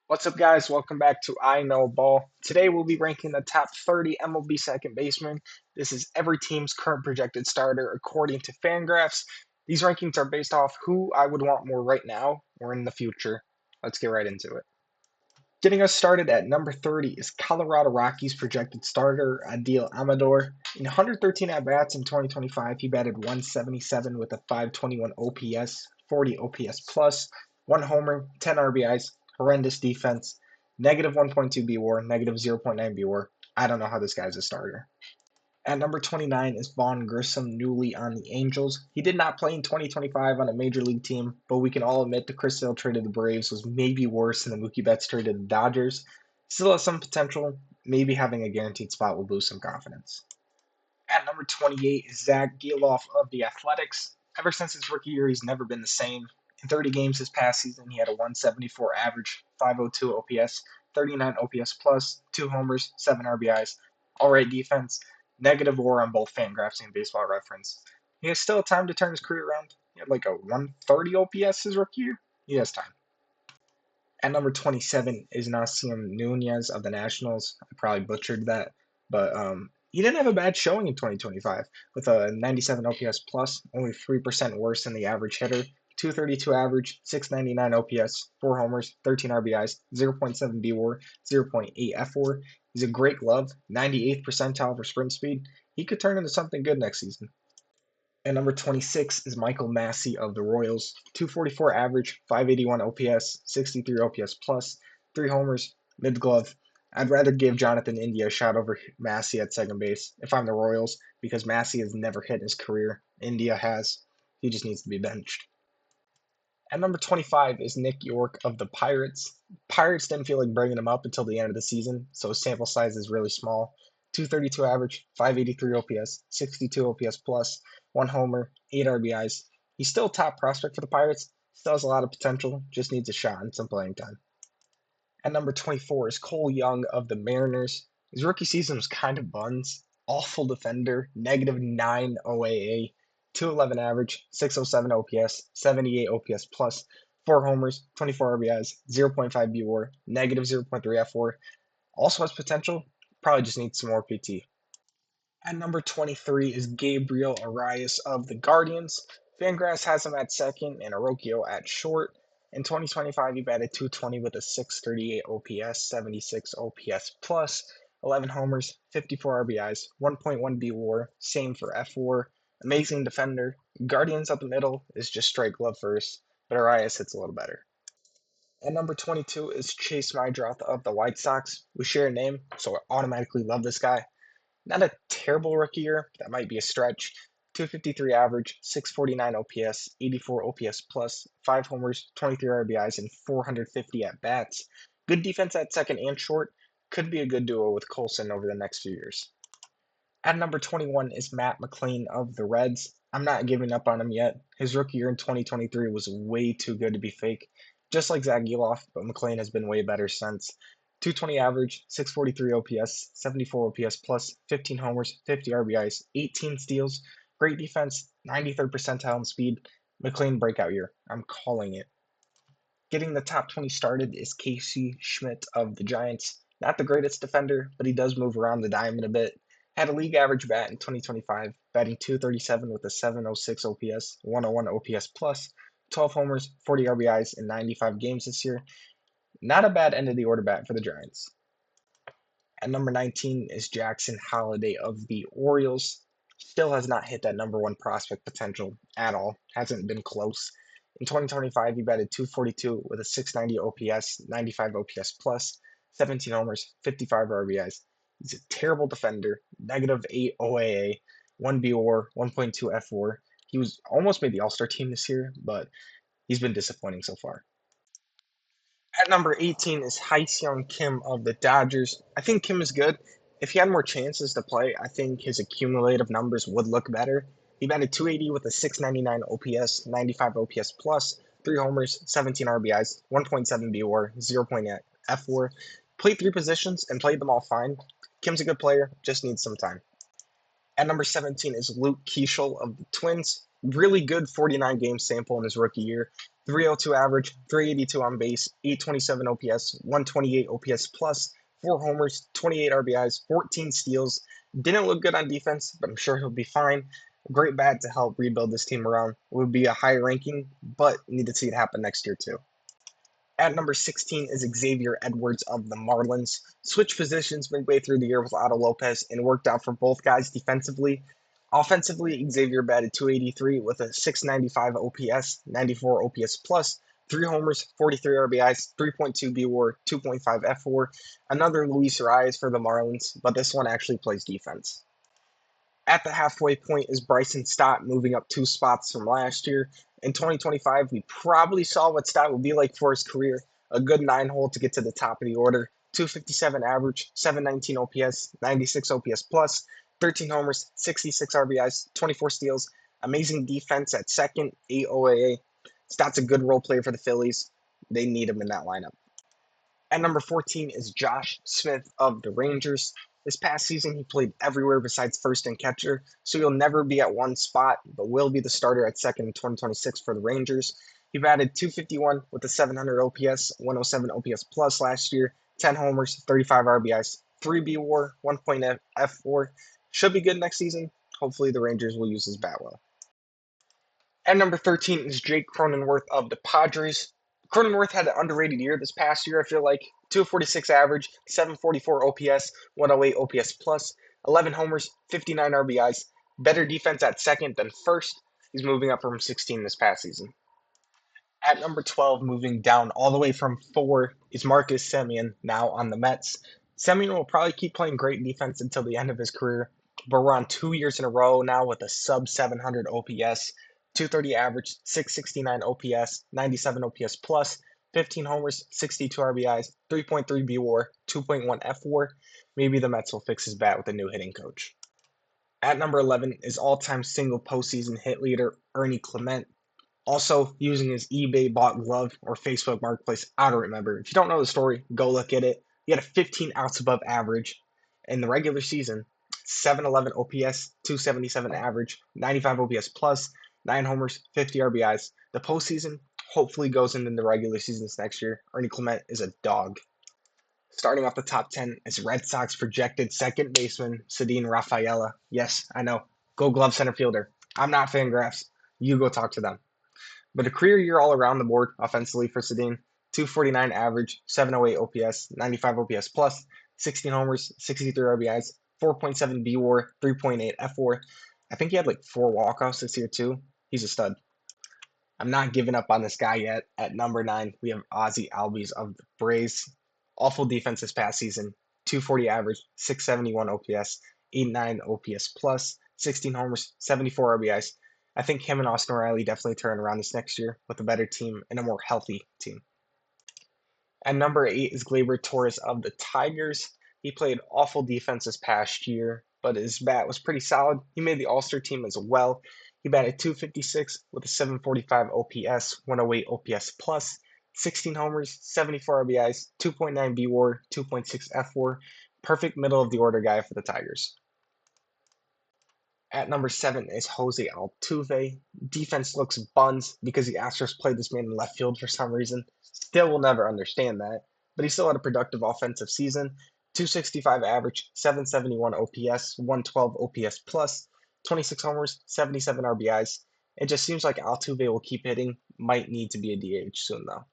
What's up, guys? Welcome back to I Know Ball. Today we'll be ranking the top 30 MLB second basemen. This is every team's current projected starter according to Fangraphs. These rankings are based off who I would want more right now or in the future. Let's get right into it. Getting us started at number 30 is Colorado Rockies projected starter Adil Amador. In 113 at-bats in 2025, he batted 177 with a 521 OPS, 40 OPS plus, 1 homer, 10 RBIs, horrendous defense, negative 1.2 BWAR, negative 0.9 BWAR. I don't know how this guy's a starter. At number 29 is Vaughn Grissom, newly on the Angels. He did not play in 2025 on a major league team, but we can all admit the Chris Sale trade to the Braves was maybe worse than the Mookie Betts trade to the Dodgers. Still has some potential. Maybe having a guaranteed spot will boost some confidence. At number 28 is Zach Gelof of the Athletics. Ever since his rookie year, he's never been the same. In 30 games this past season, he had a 174 average, 502 OPS, 39 OPS plus, 2 homers, 7 RBIs, all right defense, negative WAR on both Fangraphs and Baseball Reference. He has still time to turn his career around. He had like a 130 OPS his rookie year. He has time. At number 27 is Nasim Nunez of the Nationals. I probably butchered that, but he didn't have a bad showing in 2025 with a 97 OPS plus, only 3% worse than the average hitter. 232 average, 699 OPS, 4 homers, 13 RBIs, 0.7 BWAR, 0.8 FWAR. He's a great glove, 98th percentile for sprint speed. He could turn into something good next season. And number 26 is Michael Massey of the Royals. 244 average, 581 OPS, 63 OPS plus, 3 homers, mid glove. I'd rather give Jonathan India a shot over Massey at second base if I'm the Royals because Massey has never hit in his career. India has. He just needs to be benched. At number 25 is Nick York of the Pirates. Pirates didn't feel like bringing him up until the end of the season, so his sample size is really small. 232 average, 583 OPS, 62 OPS plus, 1 homer, 8 RBIs. He's still a top prospect for the Pirates, still has a lot of potential, just needs a shot and some playing time. At number 24 is Cole Young of the Mariners. His rookie season was kind of buns. Awful defender, negative 9 OAA, 211 average, 607 OPS, 78 OPS plus, 4 homers, 24 RBIs, 0.5 BWAR, negative 0.3 FWAR. Also has potential, probably just needs some more PT. At number 23 is Gabriel Arias of the Guardians. Fangraphs has him at second and Arroyo at short. In 2025, he batted 220 with a 638 OPS, 76 OPS plus, 11 homers, 54 RBIs, 1.1 BWAR, same for FWAR. Amazing defender. Guardians up the middle is just straight glove first, but Arias hits a little better. At number 22 is Chase Mydroth of the White Sox. We share a name, so I automatically love this guy. Not a terrible rookie year. That might be a stretch. 253 average, 649 OPS, 84 OPS plus, 5 homers, 23 RBIs, and 450 at bats. Good defense at second and short. Could be a good duo with Colson over the next few years. At number 21 is Matt McLean of the Reds. I'm not giving up on him yet. His rookie year in 2023 was way too good to be fake. Just like Zach Gelof, but McLean has been way better since. 220 average, 643 OPS, 74 OPS plus, 15 homers, 50 RBIs, 18 steals, great defense, 93rd percentile in speed. McLean breakout year. I'm calling it. Getting the top 20 started is Casey Schmidt of the Giants. Not the greatest defender, but he does move around the diamond a bit. Had a league average bat in 2025, batting 237 with a 706 OPS, 101 OPS plus, 12 homers, 40 RBIs in 95 games this year. Not a bad end of the order bat for the Giants. At number 19 is Jackson Holliday of the Orioles. Still has not hit that number one prospect potential at all. Hasn't been close. In 2025, he batted 242 with a 690 OPS, 95 OPS plus, 17 homers, 55 RBIs. He's a terrible defender, negative 8 OAA, 1 BWAR, 1.2 FWAR. He was almost made the All Star team this year, but he's been disappointing so far. At number 18 is Hyseung Kim of the Dodgers. I think Kim is good. If he had more chances to play, I think his accumulative numbers would look better. He batted 280 with a 699 OPS, 95 OPS plus, 3 homers, 17 RBIs, 1.7 BWAR, 0.8 FWAR. Played three positions and played them all fine. Kim's a good player, just needs some time. At number 17 is Luke Keeschel of the Twins. Really good 49 game sample in his rookie year. 302 average, 382 on base, 827 OPS, 128 OPS plus, 4 homers, 28 RBIs, 14 steals. Didn't look good on defense, but I'm sure he'll be fine. Great bat to help rebuild this team around. Would be a high ranking, but need to see it happen next year too. At number 16 is Xavier Edwards of the Marlins. Switched positions midway through the year with Otto Lopez and worked out for both guys defensively. Offensively, Xavier batted 283 with a 695 OPS, 94 OPS plus, 3 homers, 43 RBIs, 3.2 B WAR, 2.5 F WAR. Another Luis Arias for the Marlins, but this one actually plays defense. At the halfway point is Bryson Stott moving up 2 spots from last year. In 2025, we probably saw what Stott would be like for his career. A good 9 hole to get to the top of the order. 257 average, 719 OPS, 96 OPS plus, 13 homers, 66 RBIs, 24 steals. Amazing defense at second, 8 OAA. Stott's a good role player for the Phillies. They need him in that lineup. At number 14 is Josh Smith of the Rangers. This past season, he played everywhere besides first and catcher, so he'll never be at one spot, but will be the starter at second in 2026 for the Rangers. He batted 251 with a 700 OPS, 107 OPS plus last year, 10 homers, 35 RBIs, 3 B WAR, 1 F WAR. Should be good next season. Hopefully, the Rangers will use his bat well. At number 13 is Jake Cronenworth of the Padres. Cronenworth had an underrated year this past year, I feel like. 246 average, 744 OPS, 108 OPS plus, 11 homers, 59 RBIs. Better defense at second than first. He's moving up from 16 this past season. At number 12, moving down all the way from 4, is Marcus Semien, now on the Mets. Semien will probably keep playing great defense until the end of his career, but we're on 2 years in a row now with a sub 700 OPS, 230 average, 669 OPS, 97 OPS plus, 15 homers, 62 RBIs, 3.3 B WAR, 2.1 F WAR. Maybe the Mets will fix his bat with a new hitting coach. At number 11 is all-time single postseason hit leader Ernie Clement. Also, using his eBay bought glove or Facebook Marketplace, I don't remember. If you don't know the story, go look at it. He had a 15 outs above average in the regular season, 711 OPS, 277 average, 95 OPS plus, 9 homers, 50 RBIs. The postseason hopefully goes into the regular seasons next year. Ernie Clement is a dog. Starting off the top 10 is Red Sox projected second baseman, Cedine Rafaela. Yes, I know. Gold Glove center fielder. I'm not Fangraphs. You go talk to them. But a career year all around the board offensively for Sedin. 249 average, 708 OPS, 95 OPS plus, 16 homers, 63 RBIs, 4.7 B WAR, 3.8 F WAR. I think he had like 4 walkouts this year too. He's a stud. I'm not giving up on this guy yet. At number 9, we have Ozzy Albies of the Braves. Awful defense this past season. 240 average, 671 OPS, 89 OPS plus, 16 homers, 74 RBIs. I think him and Austin Riley definitely turn around this next year with a better team and a more healthy team. At number 8 is Gleyber Torres of the Tigers. He played awful defense this past year, but his bat was pretty solid. He made the All-Star team as well. He batted 256 with a 745 OPS, 108 OPS plus, 16 homers, 74 RBIs, 2.9 B WAR, 2.6 F WAR. Perfect middle of the order guy for the Tigers. At number 7 is Jose Altuve. Defense looks buns because the Astros played this man in left field for some reason. Still will never understand that, but he still had a productive offensive season. 265 average, 771 OPS, 112 OPS plus, 26 homers, 77 RBIs. It just seems like Altuve will keep hitting. Might need to be a DH soon though.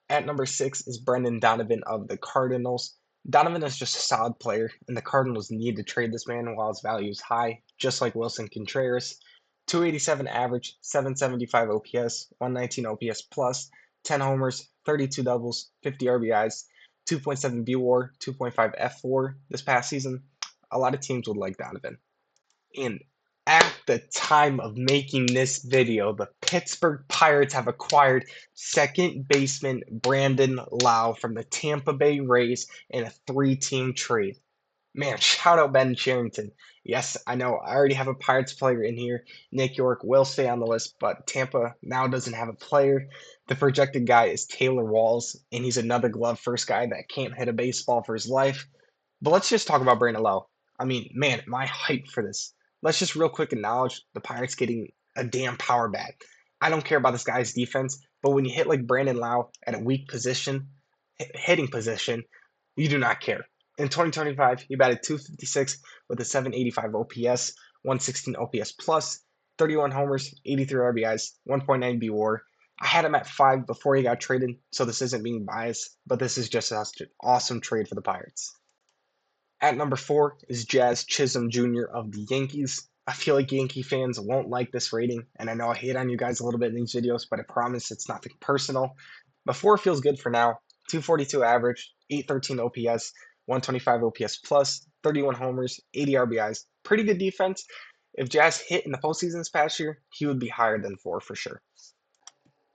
At number 6 is Brendan Donovan of the Cardinals. Donovan is just a solid player, and the Cardinals need to trade this man while his value is high, just like Wilson Contreras. 287 average, 775 OPS, 119 OPS plus, 10 homers, 32 doubles, 50 RBIs, 2.7 B WAR, 2.5 F WAR this past season. A lot of teams would like Donovan. And at the time of making this video, the Pittsburgh Pirates have acquired second baseman Brandon Lau from the Tampa Bay Rays in a 3-team trade. Man, shout out Ben Cherington. Yes, I know I already have a Pirates player in here. Nick York will stay on the list, but Tampa now doesn't have a player. The projected guy is Taylor Walls, and he's another glove first guy that can't hit a baseball for his life. But let's just talk about Brandon Lowe. I mean, man, am I hyped for this? Let's just real quick acknowledge the Pirates getting a damn power bat. I don't care about this guy's defense, but when you hit like Brandon Lau at a weak position, hitting position, you do not care. In 2025, he batted 256 with a 785 OPS, 116 OPS plus, 31 homers, 83 RBIs, 1.9 B WAR. I had him at 5 before he got traded, so this isn't being biased, but this is just an awesome trade for the Pirates. At number 4 is Jazz Chisholm Jr. of the Yankees. I feel like Yankee fans won't like this rating, and I know I hate on you guys a little bit in these videos, but I promise it's nothing personal. But 4 feels good for now. 242 average, 813 OPS, 125 OPS plus, 31 homers, 80 RBIs. Pretty good defense. If Jazz hit in the postseason this past year, he would be higher than 4 for sure.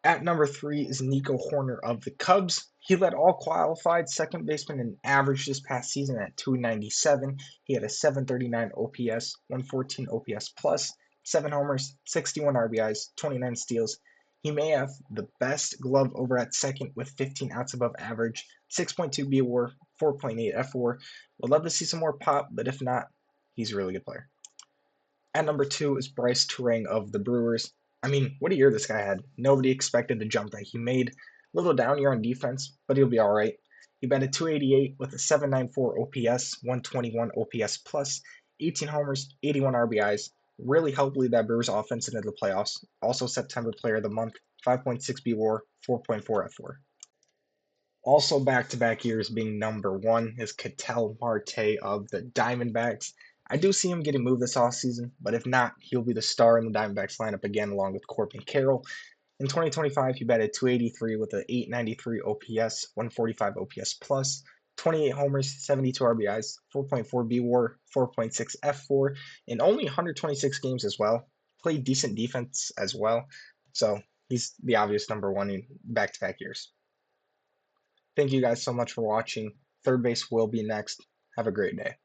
At number 3 is Nico Horner of the Cubs. He led all qualified second basemen in average this past season at 297. He had a 739 OPS, 114 OPS plus, 7 homers, 61 RBIs, 29 steals. He may have the best glove over at second with 15 outs above average, 6.2 B WAR, 4.8 F WAR. Would love to see some more pop, but if not, he's a really good player. At number 2 is Bryce Turang of the Brewers. I mean, what a year this guy had. Nobody expected the jump that he made. A little down year on defense, but he'll be all right. He batted 288 with a 794 OPS, 121 OPS plus, 18 homers, 81 RBIs. Really helped lead that Brewers offense into the playoffs. Also September Player of the Month, 5.6 B WAR, 4.4 F WAR. Also back-to-back years being number 1 is Ketel Marte of the Diamondbacks. I do see him getting moved this offseason, but if not, he'll be the star in the Diamondbacks lineup again along with Corbin Carroll. In 2025, he batted 283 with an 893 OPS, 145 OPS plus, 28 homers, 72 RBIs, 4.4 B WAR, 4.6 F WAR, in only 126 games as well. Played decent defense as well, so he's the obvious number 1 in back-to-back years. Thank you guys so much for watching. Third base will be next. Have a great day.